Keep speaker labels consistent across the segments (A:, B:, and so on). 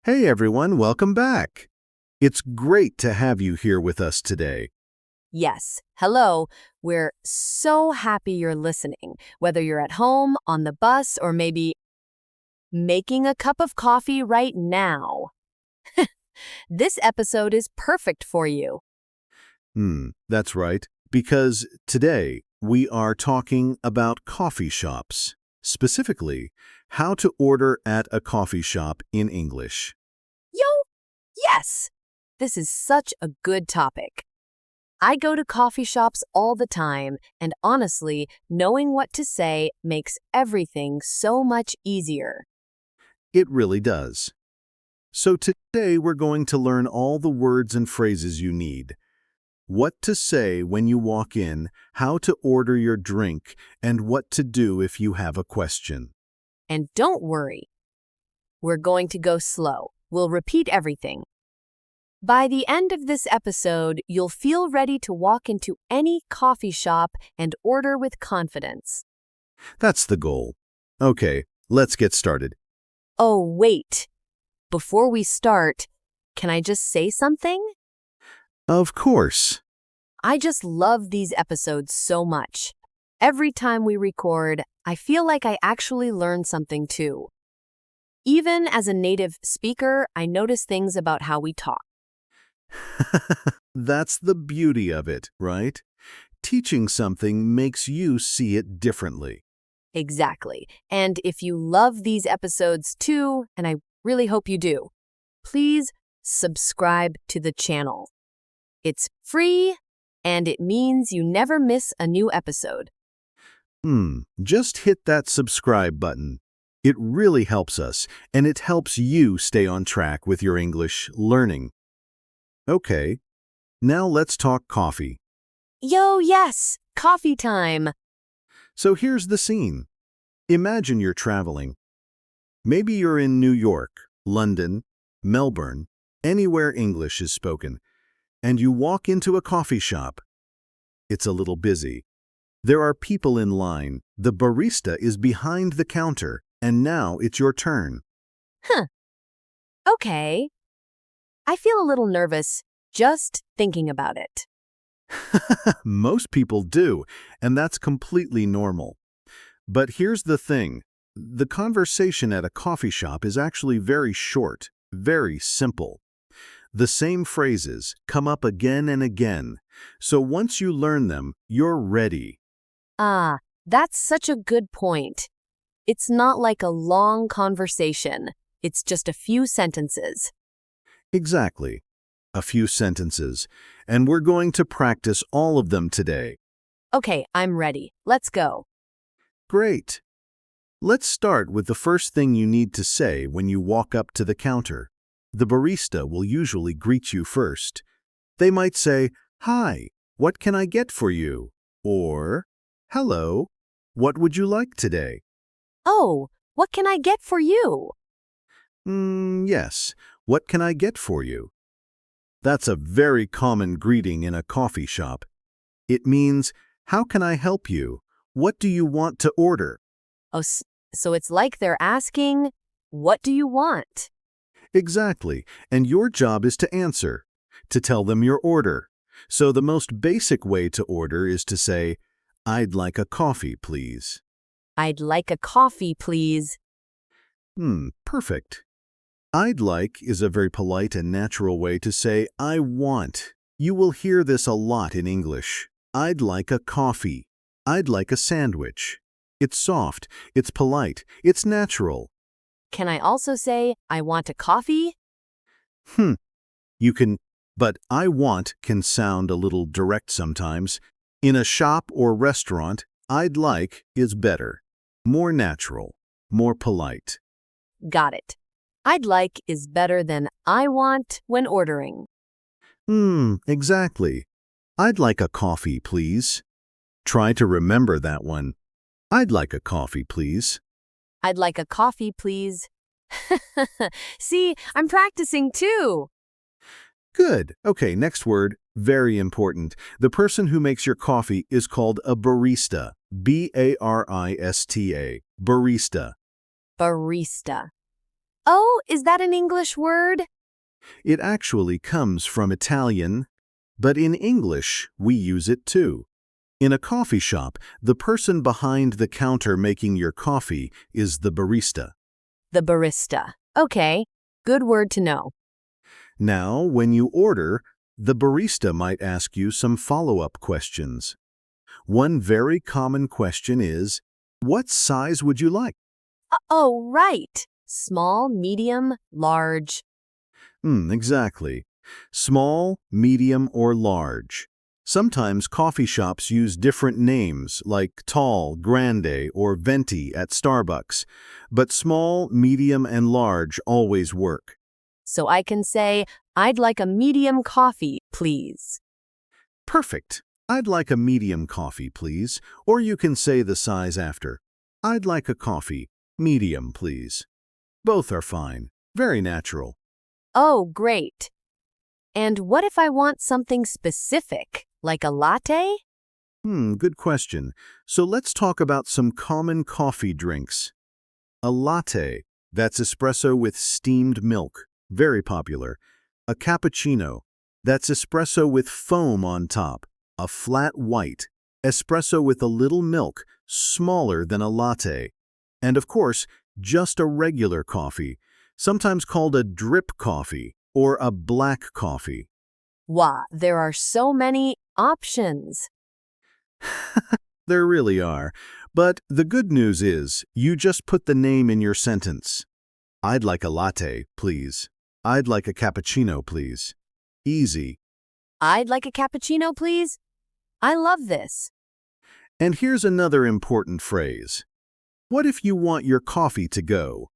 A: Hey everyone, welcome back. It's great to have you here with us today.
B: Yes. Hello. We're so happy you're listening, whether you're at home, on the bus, or maybe making a cup of coffee right now. This episode is perfect for you.
A: That's right, because today we are talking about coffee shops, specifically how to order at a coffee shop in English.
B: Yo, yes! This is such a good topic. I go to coffee shops all the time, and honestly, knowing what to say makes everything so much easier.
A: It really does. So today we're going to learn all the words and phrases you need. What to say when you walk in, how to order your drink, and what to do if you have a question.
B: And don't worry, we're going to go slow. We'll repeat everything. By the end of this episode, you'll feel ready to walk into any coffee shop and order with confidence.
A: That's the goal. Okay, let's get started.
B: Oh, wait. Before we start, can I just say something?
A: Of course.
B: I just love these episodes so much. Every time we record, I feel like I actually learn something too. Even as a native speaker, I notice things about how we talk.
A: That's the beauty of it, right? Teaching something makes you see it differently.
B: Exactly. And if you love these episodes too, and I really hope you do, please subscribe to the channel. It's free, and it means you never miss a new episode.
A: Just hit that subscribe button. It really helps us, and it helps you stay on track with your English learning. Okay, now let's talk coffee.
B: Yo, yes, coffee time.
A: So here's the scene. Imagine you're traveling. Maybe you're in New York, London, Melbourne, anywhere English is spoken, and you walk into a coffee shop. It's a little busy. There are people in line, the barista is behind the counter, and now it's your turn.
B: Huh, okay. I feel a little nervous just thinking about it.
A: Most people do, and that's completely normal. But here's the thing. The conversation at a coffee shop is actually very short, very simple. The same phrases come up again and again, so once you learn them, you're ready.
B: Ah, that's such a good point. It's not like a long conversation. It's just a few sentences.
A: Exactly. A few sentences, and we're going to practice all of them today.
B: Okay, I'm ready. Let's go.
A: Great. Let's start with the first thing you need to say when you walk up to the counter. The barista will usually greet you first. They might say, "Hi, what can I get for you?" Or, "Hello, what would you like today?"
B: Oh, what can I get for you?
A: Yes, what can I get for you? That's a very common greeting in a coffee shop. It means, how can I help you? What do you want to order?
B: Oh, so it's like they're asking, what do you want?
A: Exactly, and your job is to answer, to tell them your order. So the most basic way to order is to say, "I'd like a coffee, please."
B: I'd like a coffee, please.
A: Perfect. "I'd like" is a very polite and natural way to say "I want." You will hear this a lot in English. "I'd like a coffee." "I'd like a sandwich." It's soft, it's polite, it's natural.
B: Can I also say, I want a coffee?
A: Hmm, you can, but "I want" can sound a little direct sometimes. In a shop or restaurant, "I'd like" is better, more natural, more polite.
B: Got it. I'd like is better than I want when ordering.
A: Exactly. "I'd like a coffee, please." Try to remember that one. "I'd like a coffee, please."
B: I'd like a coffee, please. See, I'm practicing too.
A: Good. Okay, next word, very important. The person who makes your coffee is called a barista. B-A-R-I-S-T-A. Barista.
B: Barista. Oh, is that an English word?
A: It actually comes from Italian, but in English we use it too. In a coffee shop, the person behind the counter making your coffee is the barista.
B: The barista. Okay, good word to know.
A: Now, when you order, the barista might ask you some follow-up questions. One very common question is, what size would you like?
B: Oh, right. Small, medium, large.
A: Exactly. Small, medium, or large. Sometimes coffee shops use different names like tall, grande, or venti at Starbucks, but small, medium, and large always work.
B: So I can say, I'd like a medium coffee, please.
A: Perfect. I'd like a medium coffee, please. Or you can say the size after. I'd like a coffee, medium, please. Both are fine. Very natural.
B: Oh, great. And what if I want something specific, like a latte?
A: Good question. So let's talk about some common coffee drinks. A latte, that's espresso with steamed milk, very popular. A cappuccino, that's espresso with foam on top. A flat white, espresso with a little milk, smaller than a latte. And of course, just a regular coffee, sometimes called a drip coffee or a black coffee.
B: Wow, there are so many options.
A: There really are. But the good news is, you just put the name in your sentence. I'd like a latte, please. I'd like a cappuccino, please. Easy.
B: I'd like a cappuccino, please. I love this.
A: And here's another important phrase. What if you want your coffee to go?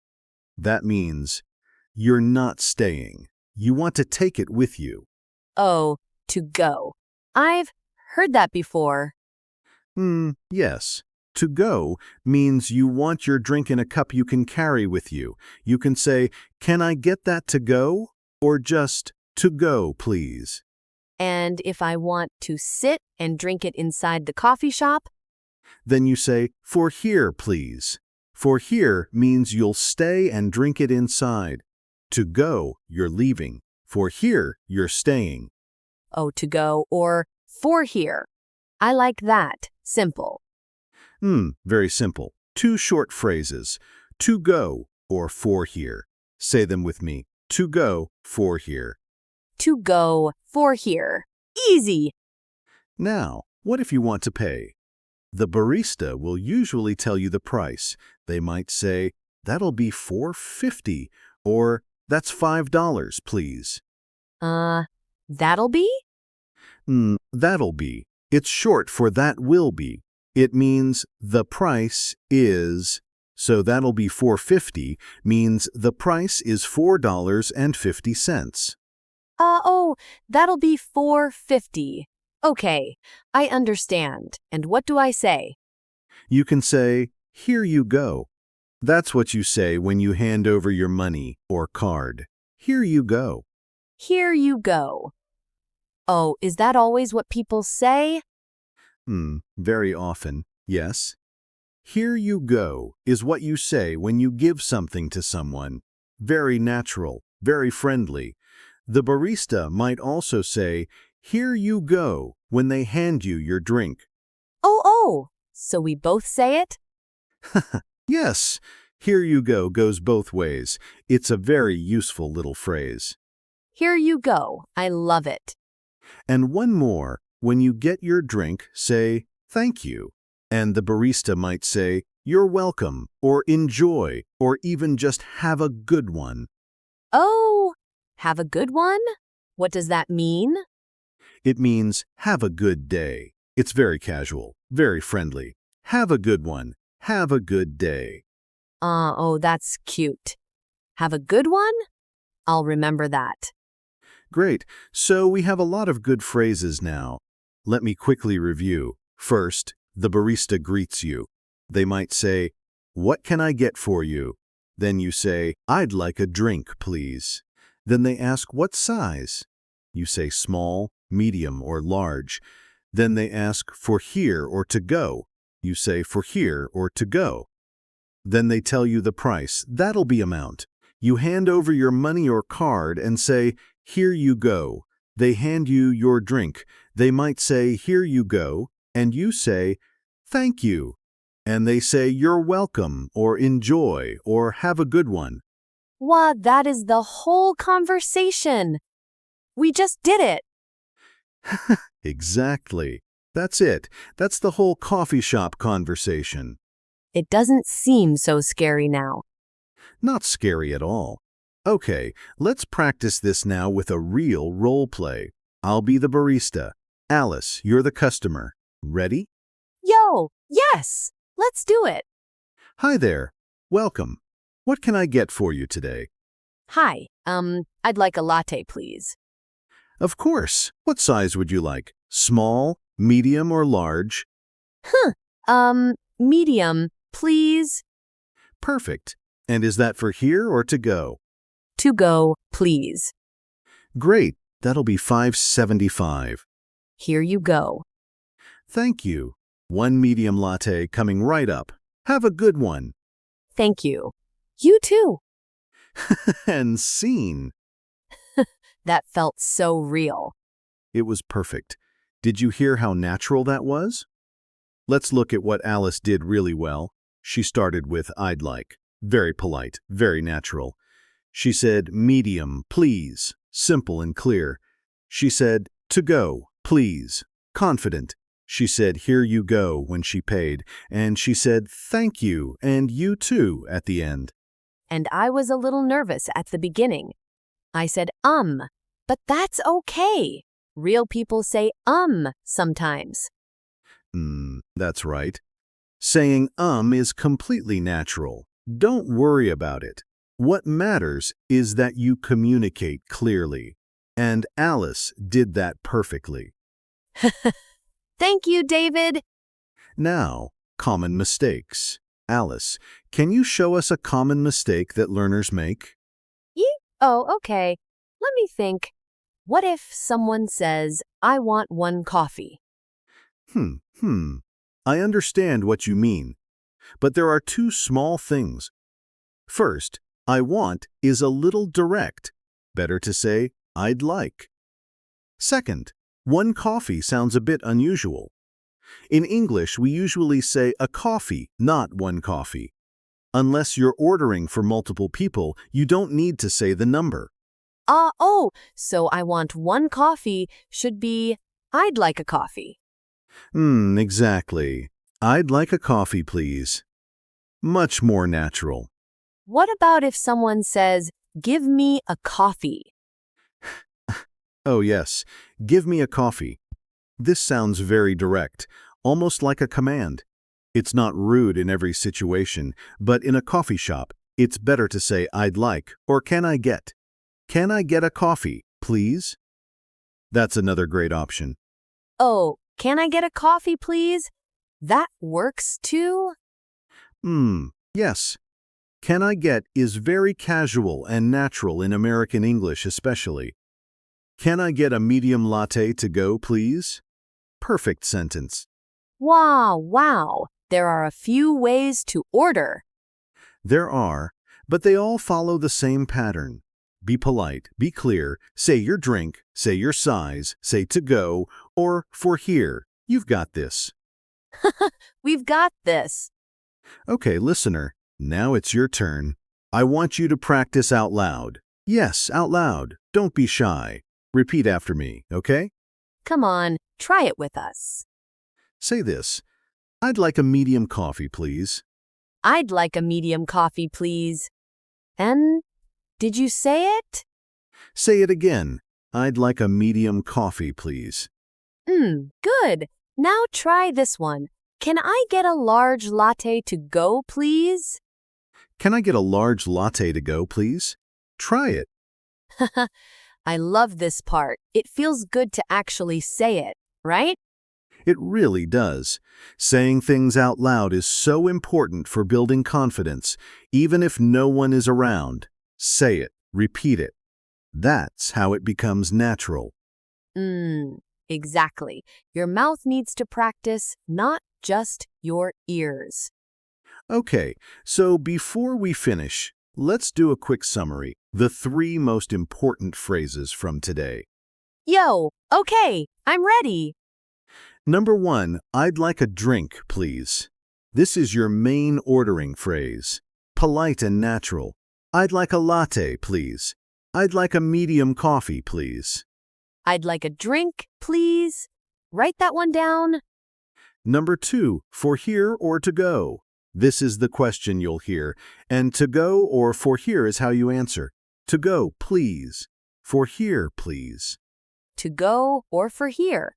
A: That means you're not staying. You want to take it with you.
B: Oh, to go. I've heard that before.
A: Yes. To go means you want your drink in a cup you can carry with you. You can say, "Can I get that to go?" Or just, "To go, please."
B: And if I want to sit and drink it inside the coffee shop,
A: Then you say, "For here, please." For here means you'll stay and drink it inside. To go, you're leaving. For here, you're staying.
B: oh, to go, or for here. I like that. Simple.
A: Very simple. Two short phrases. To go or for here. Say them with me. To go, for here.
B: To go, for here. Easy.
A: Now, what if you want to pay? The barista will usually tell you the price. They might say, "That'll be $4.50, or "That's $5, please."
B: That'll be?
A: That'll be. It's short for that will be. It means the price is. So that'll be $4.50 means the price is $4.50.
B: Oh, that'll be $4.50. Okay, I understand. And what do I say?
A: You can say, "Here you go." That's what you say when you hand over your money or card. Here you go.
B: Here you go. Oh, is that always what people say?
A: Very often, yes. Here you go is what you say when you give something to someone. Very natural, very friendly. The barista might also say, "Here you go," when they hand you your drink.
B: Oh, so we both say it?
A: Yes, "Here you go" goes both ways. It's a very useful little phrase.
B: Here you go. I love it.
A: And one more, when you get your drink, say, "Thank you." And the barista might say, "You're welcome," or "Enjoy," or even just "Have a good one."
B: Oh, have a good one? What does that mean?
A: It means "Have a good day." It's very casual, very friendly. Have a good one. Have a good day.
B: Oh, that's cute. Have a good one? I'll remember that.
A: Great. So we have a lot of good phrases now. Let me quickly review. First, the barista greets you. They might say, "What can I get for you?" Then you say, "I'd like a drink, please." Then they ask, "What size?" You say small, medium, or large. Then they ask, "For here or to go?" You say, "For here or to go." Then they tell you the price. That'll be amount. You hand over your money or card and say, "Here you go." They hand you your drink. They might say, "Here you go," and you say, "Thank you." And they say, "You're welcome," or "Enjoy," or "Have a good one."
B: Wow, that is the whole conversation. We just did it.
A: Exactly. That's it. That's the whole coffee shop conversation.
B: It doesn't seem so scary now.
A: Not scary at all. Okay, let's practice this now with a real role play. I'll be the barista. Alice, you're the customer. Ready?
B: Yo, yes, let's do it.
A: Hi there. Welcome. What can I get for you today?
B: Hi, I'd like a latte, please.
A: Of course. What size would you like? Small, medium, or large?
B: Medium, please.
A: Perfect. And is that for here or to go?
B: To go, please.
A: Great. That'll be $5.75.
B: Here you go.
A: Thank you. One medium latte coming right up. Have a good one.
B: Thank you. You too.
A: And scene.
B: That felt so real.
A: It was perfect. Did you hear how natural that was? Let's look at what Alice did really well. She started with "I'd like." Very polite, very natural. She said, "Medium, please." Simple and clear. She said, "To go, please." Confident. She said, "Here you go," when she paid. And she said, "Thank you," and "You too," at the end.
B: And I was a little nervous at the beginning. I said, but that's okay. Real people say, sometimes.
A: That's right. Saying is completely natural. Don't worry about it. What matters is that you communicate clearly. And Alice did that perfectly.
B: Thank you, David.
A: Now, common mistakes. Alice, can you show us a common mistake that learners make?
B: Oh, okay. Let me think. What if someone says, I want one coffee?
A: I understand what you mean. But there are two small things. First, "I want" is a little direct. Better to say, "I'd like." Second, "one coffee" sounds a bit unusual. In English, we usually say a coffee, not one coffee. Unless you're ordering for multiple people, you don't need to say the number.
B: So I want one coffee should be, I'd like a coffee.
A: Exactly. "I'd like a coffee, please." Much more natural.
B: What about if someone says, give me a coffee?
A: Oh yes, "Give me a coffee." This sounds very direct, almost like a command. It's not rude in every situation, but in a coffee shop, it's better to say "I'd like" or "Can I get?" "Can I get a coffee, please?" That's another great option.
B: Oh, can I get a coffee, please? That works too?
A: Yes. "Can I get" is very casual and natural in American English especially. "Can I get a medium latte to go, please?" Perfect sentence.
B: Wow. There are a few ways to order.
A: There are, but they all follow the same pattern. Be polite, be clear, say your drink, say your size, say "to go," or "for here." You've got this.
B: We've got this.
A: Okay, listener, now it's your turn. I want you to practice out loud. Yes, out loud. Don't be shy. Repeat after me, okay?
B: Come on, try it with us.
A: Say this. "I'd like a medium coffee, please."
B: I'd like a medium coffee, please. And did you say it?
A: Say it again. "I'd like a medium coffee, please."
B: Good. Now try this one. Can I get a large latte to go, please?
A: "Can I get a large latte to go, please?" Try it.
B: I love this part. It feels good to actually say it, right?
A: It really does. Saying things out loud is so important for building confidence, even if no one is around. Say it, repeat it. That's how it becomes natural.
B: Exactly. Your mouth needs to practice, not just your ears.
A: Okay, so before we finish, Let's do a quick summary. The 3 most important phrases from today.
B: Yo, okay, I'm ready.
A: Number 1, I'd like a drink, please. This is your main ordering phrase. Polite and natural. I'd like a latte, please. I'd like a medium coffee, please.
B: I'd like a drink, please. Write that one down.
A: Number 2, for here or to go. This is the question you'll hear, and to go or for here is how you answer. To go, please. For here, please.
B: To go or for here.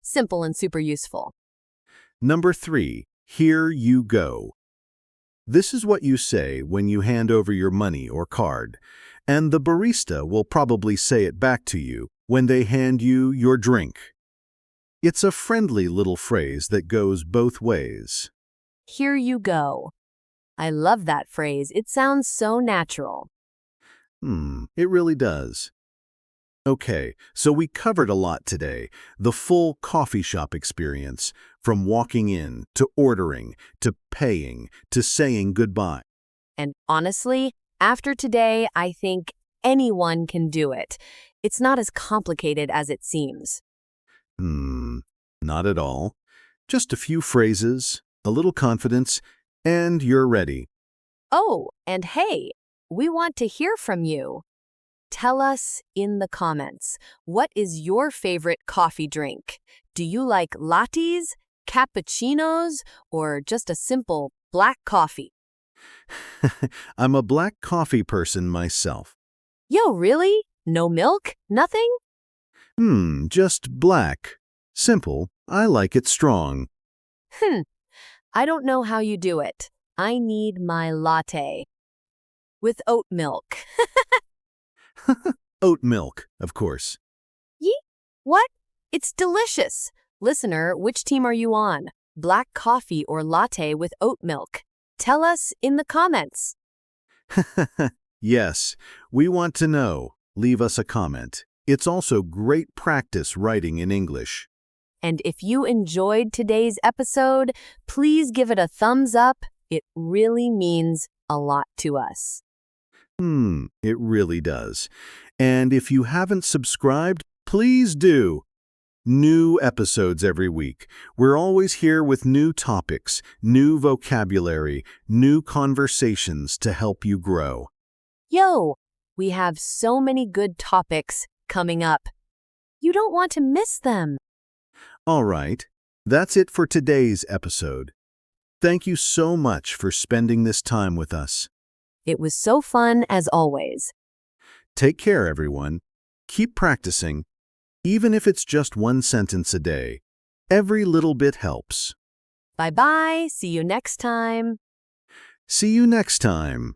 B: Simple and super useful.
A: Number 3, here you go. This is what you say when you hand over your money or card, and the barista will probably say it back to you when they hand you your drink. It's a friendly little phrase that goes both ways.
B: Here you go. I love that phrase. It sounds so natural.
A: It really does. Okay, so we covered a lot today. The full coffee shop experience, from walking in, to ordering, to paying, to saying goodbye.
B: And honestly, after today, I think anyone can do it. It's not as complicated as it seems.
A: Not at all. Just a few phrases, a little confidence, and you're ready.
B: Oh, and hey, we want to hear from you. Tell us in the comments, what is your favorite coffee drink? Do you like lattes, cappuccinos, or just a simple black coffee?
A: I'm a black coffee person myself.
B: Yo, really? No milk? Nothing?
A: Just black. Simple. I like it strong.
B: I don't know how you do it. I need my latte. With oat milk.
A: Oat milk, of course.
B: Yee? What? It's delicious. Listener, which team are you on? Black coffee or latte with oat milk? Tell us in the comments.
A: Yes, we want to know. Leave us a comment. It's also great practice writing in English.
B: And if you enjoyed today's episode, please give it a thumbs up. It really means a lot to us.
A: It really does. And if you haven't subscribed, please do. New episodes every week. We're always here with new topics, new vocabulary, new conversations to help you grow.
B: Yo, we have so many good topics coming up. You don't want to miss them.
A: All right, that's it for today's episode. Thank you so much for spending this time with us.
B: It was so fun as always.
A: Take care, everyone. Keep practicing. Even if it's just 1 sentence a day, every little bit helps.
B: Bye-bye. See you next time.
A: See you next time.